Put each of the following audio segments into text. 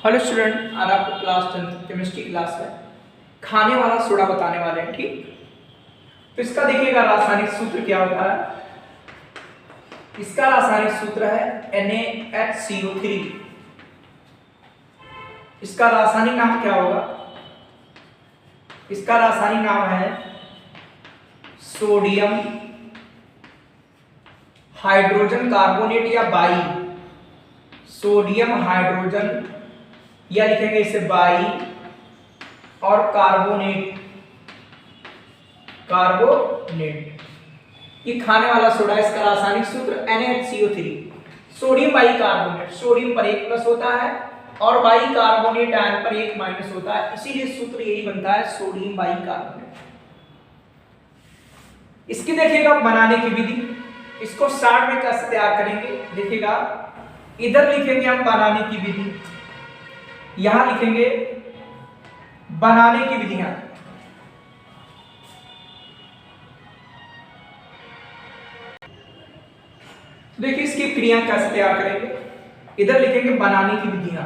Hello student, आज आपको class 10 chemistry class है। खाने वाला सोडा बताने वाले हैं। ठीक, तो इसका देखिएगा रासायनिक सूत्र क्या होता है। इसका रासायनिक सूत्र है NaHCO3। इसका रासायनिक नाम क्या होगा? इसका रासायनिक नाम है सोडियम हाइड्रोजन कार्बोनेट या बाई। सोडियम हाइड्रोजन या लिखेंगे इसे बाई और कार्बोनेट। ये खाने वाला सोडा, इसका रासायनिक सूत्र NaHCO3। Sodium by carbonate, sodium पर 1 प्लस होता है और बाई कार्बोनेट आयन पर 1 माइनस होता है, इसीलिए सूत्र यही बनता है सोडियम बाई कार्बोनेट। इसकी देखिएगा बनाने की विधि। इसको स्टार्ट में कैसे तैयार करेंगे देखिएगा। इधर लिखेंगे हम बनाने की विधि, यहां लिखेंगे बनाने की विधियां। देखिए इसकी क्रिया कैसे तैयार करेंगे। इधर लिखेंगे बनाने की विधियां।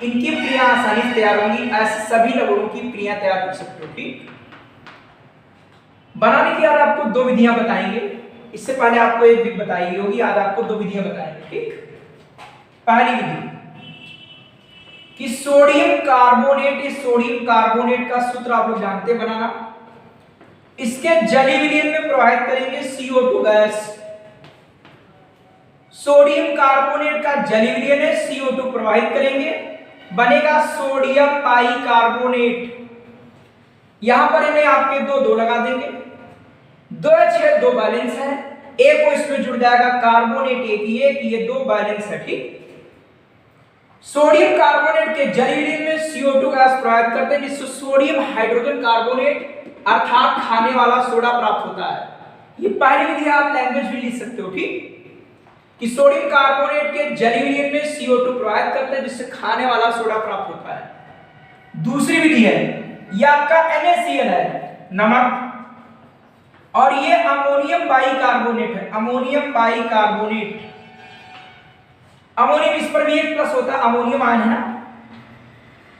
इनकी क्रिया आसानी से तैयार होंगी, ऐसे सभी लवणों की क्रिया तैयार कर सकते हो। ठीक, बनाने की आज आपको 2 विधियां बताएंगे। इससे पहले आपको एक विधि बताई होगी, आज आपको 2 विधियां बताएंगे। ठीक, पहली विधि कि सोडियम कार्बोनेट, इस सोडियम कार्बोनेट का सूत्र आप लोग जानते हैं बनाना। इसके जलीय विलयन में प्रवाहित करेंगे CO2 गैस। सोडियम कार्बोनेट का जलीय विलयन है, CO2 प्रवाहित करेंगे, बनेगा सोडियम बाई कार्बोनेट। यहां पर इन्हें आपके दो लगा देंगे। 2H2 बैलेंस है, एक को इसमें जुड़ जाएगा कार्बोनेट एक, ये 2 बैलेंस है। ठीक, सोडियम कार्बोनेट के जलीय विलयन में CO2 गैस प्रवाहित करते हैं, जिससे सोडियम हाइड्रोजन कार्बोनेट अर्थात खाने वाला सोडा प्राप्त होता है। ये पहली विधि आप लैंग्वेज भी लिख सकते हो। ठीक, कि सोडियम कार्बोनेट के जलीय विलयन में CO2 प्रवाहित करते हैं, जिससे खाने वाला सोडा प्राप्त होता है। दूसरी विधि है, यह आपका NaCl है, नमक, और ये अमोनियम बाई कार्बोनेट है, अमोनियम बाई कार्बोनेट। अमोनियम इस पर भी 1 प्लस होता है, अमोनियम आयन है ना,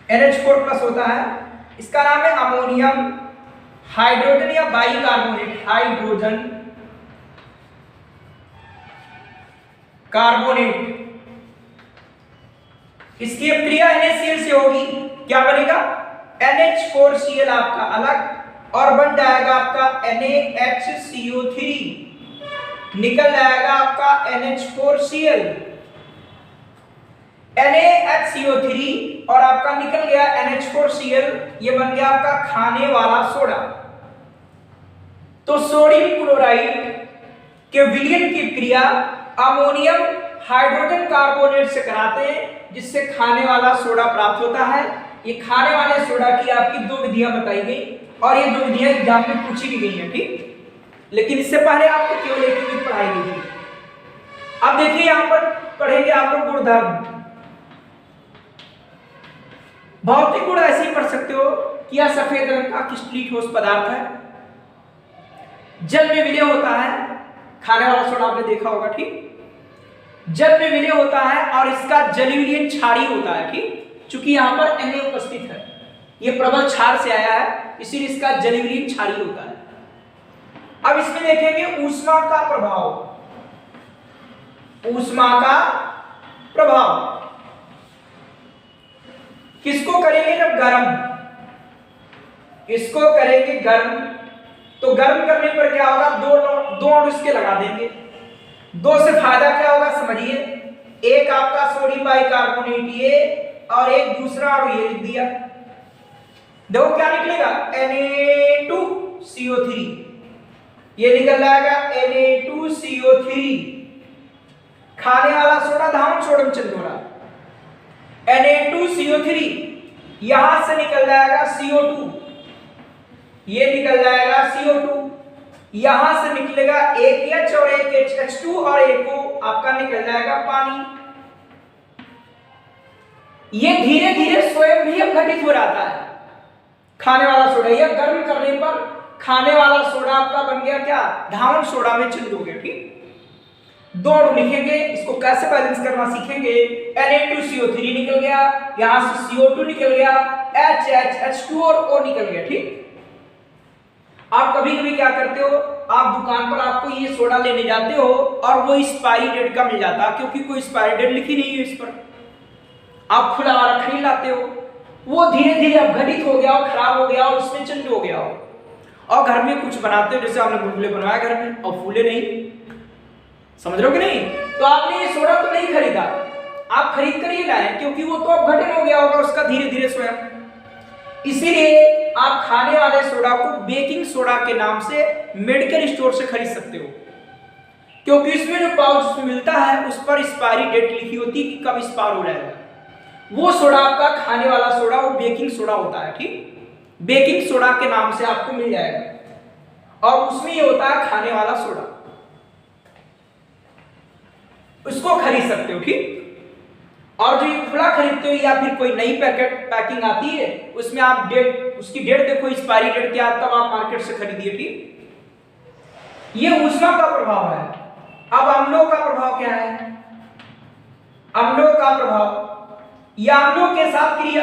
NH4 प्लस होता है। इसका नाम है अमोनियम हाइड्रोजन या बाई कार्बोनेट, हाइड्रोजन कार्बोनेट। इसकी क्रिया NaCl से होगी, क्या बनेगा? NH4Cl आपका अलग और बन जाएगा आपका NaHCO3, निकल जाएगा आपका NH4Cl, NaHCO3 और आपका निकल गया NH4Cl, ये बन गया आपका खाने वाला सोडा। तो सोडियम क्लोराइड के विलयन की क्रिया अमोनियम हाइड्रोजन कार्बोनेट से कराते हैं, जिससे खाने वाला सोडा प्राप्त होता है। ये खाने वाले सोडा की आपकी 2 विधियां बताई गई और ये 2 विधियां एग्जाम में पूछी भी गई हैं। ठीक, लेकिन इससे पहले आपको केवल एक विधि पढ़ाई गई थी। अब देखिए यहां पर पढ़ेंगे आप लोग गुणधर्म। भौतिक गुण ऐसे ही पढ़ सकते हो कि यह सफेद रंग का क्रिस्टलीय ठोस पदार्थ है, जल में विलय होता है। खाने वाला सोडा आपने देखा होगा। ठीक, जल में विलय होता है और इसका जलीय विलयन क्षारीय होता है। ठीक, चूंकि यहां पर Na उपस्थित है, यह प्रबल क्षार से आया है, इसीलिए इसका जलीय विलयन क्षारीय होता है। अब इसमें देखेंगे ऊष्मा का प्रभाव। ऊष्मा का प्रभाव किसको करेंगे? जब गर्म, इसको करेंगे गर्म, तो गर्म करने पर क्या होगा? दो अणु इसके लगा देंगे। 2 से फायदा क्या होगा समझिए। एक आपका सोडियम बाई कार्बोनेट ये, और एक दूसरा अणु ये लिख दिया। देखो क्या निकलेगा? Na2CO3, ये निकल जाएगा Na2CO3। खाने वाला सोडा धावन सोडियम चंदोड़ा, Na2CO3, यहां से निकल जाएगा CO2, ये निकल जाएगा CO2, यहां से निकलेगा एक H और एक H2 और एक O आपका निकल जाएगा पानी। ये धीरे धीरे स्वयं भी अपघटित हो जाता है खाने वाला सोडा। यह गर्म करने पर खाने वाला सोडा आपका बन गया क्या? धावन सोडा में चेंज हो गया। ठीक, दो लिखेंगे, इसको कैसे बैलेंस करना सीखेंगे। Na2CO3 निकल गया, यहां से CO2 निकल गया, H2 और O निकल गया। ठीक, आप कभी कभी क्या करते हो, आप दुकान पर आपको ये सोडा लेने जाते हो और वो एक्सपायरी डेट का मिल जाता है, क्योंकि कोई एक्सपायरी डेट लिखी नहीं है इस पर, आप खुला वाला खरीद लाते हो, वो धीरे धीरे अपघटित हो गया और खराब हो गया और उसमें चेंज हो गया हो। और घर में कुछ बनाते हो, जैसे आपने गुलगुले बनवाया घर में और फूले नहीं, समझ रहे हो कि नहीं, तो आपने ये सोडा तो नहीं खरीदा, आप खरीद कर ही लाए, क्योंकि वो तो अपघटन हो गया होगा उसका धीरे धीरे स्वयं। इसीलिए आप खाने वाले सोडा को बेकिंग सोडा के नाम से मेडिकल स्टोर से खरीद सकते हो, क्योंकि इसमें जो पाउच मिलता है उस पर एक्सपायरी डेट लिखी होती है कि कब एक्सपायर हो जाएगा। वो सोडा आपका खाने वाला सोडा वो बेकिंग सोडा होता है। ठीक, बेकिंग सोडा के नाम से आपको मिल जाएगा और उसमें ये होता है खाने वाला सोडा, उसको खरीद सकते हो। ठीक, और जो ये खुला खरीदते हो या फिर कोई नई पैकिंग आती है उसमें आप डेट, उसकी डेट देखो एक्सपायरी डेट क्या है, तब आप मार्केट से खरीदिए। ठीक, ये ऊष्मा का प्रभाव है। अब अम्लों का प्रभाव क्या है, अम्लों का प्रभाव या अम्लों के साथ क्रिया,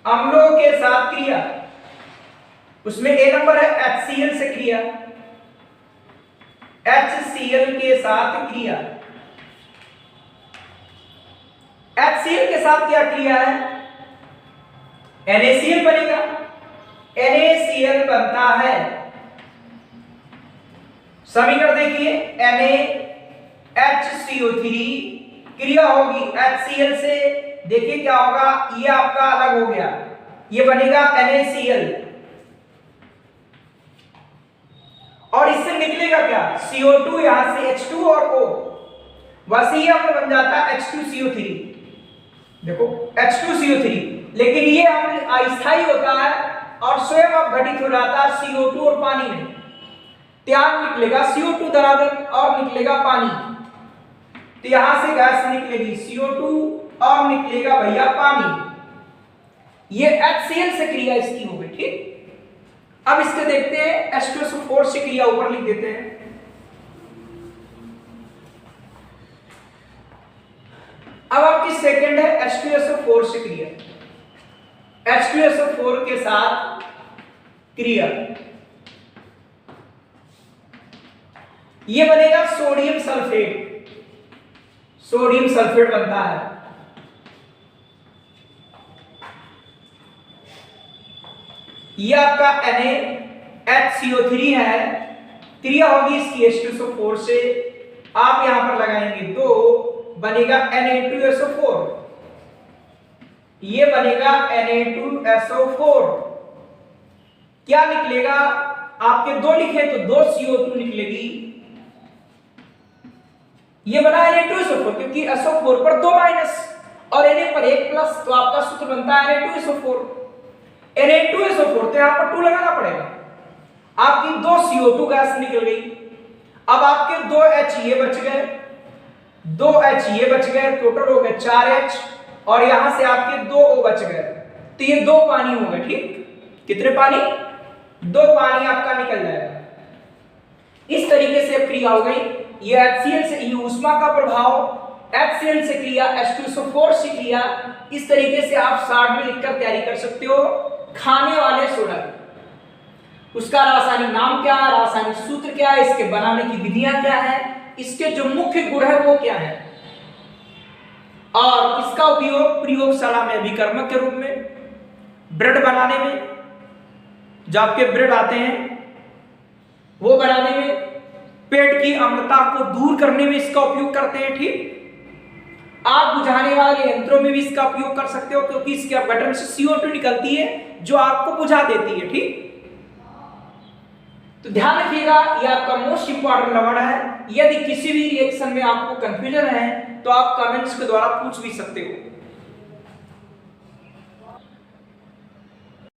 अम्लों के साथ क्रिया, उसमें ए नंबर है HCl से क्रिया, HCl के साथ क्रिया। HCl के साथ क्या क्रिया है, NaCl बनेगा, NaCl बनता है, समीकरण देखिए, NaHCO3 क्रिया होगी HCl से, देखिए क्या होगा, ये आपका अलग हो गया, ये बनेगा NaCl और इससे निकलेगा क्या, CO2, यहां से H2 और O, वैसे ही अम्ल बन जाता है H2CO3, देखो H2CO3, लेकिन ये अम्ल अस्थायी होता है और स्वयं अपघटित हो जाता है CO2 और पानी में, त्याग निकलेगा CO2 धनात्मक और निकलेगा पानी, तो यहां से गैस निकलेगी CO2 और निकलेगा भैया पानी, ये HCl से क्रिया इसकी हो गई। ठीक, अब इसके देखते हैं H2SO4 से क्रिया, ऊपर लिख देते हैं। अब आपकी सेकंड है H2SO4 से क्रिया, H2SO4 के साथ क्रिया, ये बनेगा सोडियम सल्फेट, सोडियम सल्फेट बनता है, ये आपका NaHCO3 है, क्रिया होगी इसकी H2SO4 से, आप यहां पर लगाएंगे 2, बनेगा Na2SO4, ये बनेगा Na2SO4, क्या निकलेगा, आपके 2 लिखे तो 2 CO2 निकलेगी, ये बना Na2SO4, क्योंकि SO4 पर 2 माइनस और Na पर 1 प्लस, तो आपका सूत्र बनता है Na2SO4, Na2SO4 तो यहां पर 2 लगाना पड़ेगा, आपकी 2 CO2 गैस निकल गई, अब आपके 2 HE बच गए, 2 HE बच गए, टोटल हो गए 4 H और यहां से आपके 2 O बच गए, तो ये 2 पानी हो गए। ठीक, कितने पानी, 2 पानी आपका निकल जाएगा। इस तरीके से क्रिया हो गई, ये HCl से, ये ऊष्मा का प्रभाव, HCl से क्रिया, H2SO4 से क्रिया, इस तरीके से आप शार्ट में लिखकर तैयारी कर सकते हो। खाने वाले सोडा, उसका रासायनिक नाम क्या है, रासायनिक सूत्र क्या है, इसके बनाने की विधियां क्या है, इसके जो मुख्य गुण है वो क्या है, और इसका उपयोग प्रयोगशाला में अभिकर्मक के रूप में, ब्रेड बनाने में, जो आपके ब्रेड आते हैं वो बनाने में, पेट की अम्लता को दूर करने में इसका उपयोग करते हैं। ठीक, आग बुझाने वाले यंत्रों में भी इसका उपयोग कर सकते हो, क्योंकि इसके अपघटन से CO2 निकलती है जो आग को बुझा देती है। ठीक, तो ध्यान रखिएगा, ये आपका मोस्ट इंपॉर्टेंट लवण है। यदि किसी भी रिएक्शन में आपको कंफ्यूजन है तो आप कमेंट्स के द्वारा पूछ भी सकते हो।